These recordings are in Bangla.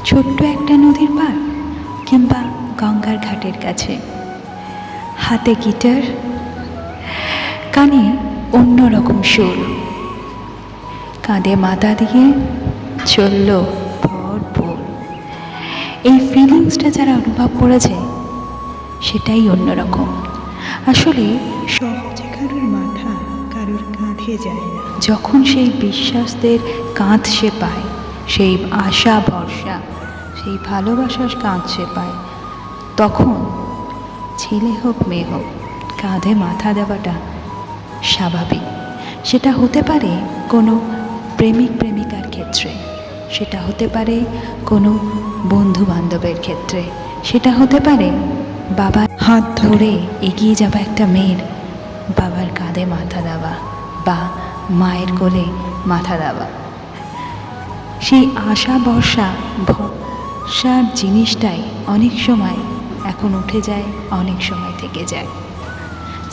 ছোট্ট একটা নদীর পার কিংবা গঙ্গার ঘাটের কাছে, হাতে গিটার, কানে অন্যরকম সুর, কাঁধে মাথা দিয়ে চলল ভরপুর। এই ফিলিংসটা যারা অনুভব করেছে সেটাই অন্যরকম। আসলে সহজে কারোর মাথা কারোর কাঁধে যায় না। যখন সেই বিশ্বাসদের কাঁধ সে পায়, সেই আশা ভরসা, সেই ভালোবাসার কাঁধ সে পায়, তখন ছেলে হোক মেয়ে হোক কাঁধে মাথা দেওয়াটা স্বাভাবিক। সেটা হতে পারে কোনো প্রেমিক প্রেমিকার ক্ষেত্রে, সেটা হতে পারে কোনো বন্ধু বান্ধবের ক্ষেত্রে, সেটা হতে পারে বাবার হাত ধরে এগিয়ে যাওয়া একটা মেয়ের বাবার কাঁধে মাথা দেওয়া বা মায়ের কোলে মাথা দেওয়া। সেই আশা ভরসার জিনিসটাই অনেক সময় এখন উঠে যায়, অনেক সময় থেকে যায়।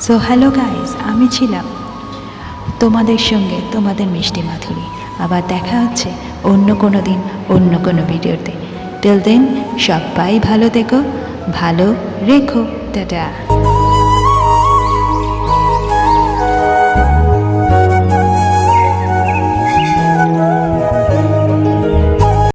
সো হ্যালো গাইস, আমি ছিলাম তোমাদের সঙ্গে তোমাদের মিষ্টি মাধুরী। আবার দেখা হচ্ছে অন্য কোনো দিন অন্য কোনো ভিডিওতে। টিল দেন সবাই ভালো থেকো, ভালো রেখো। টাটা।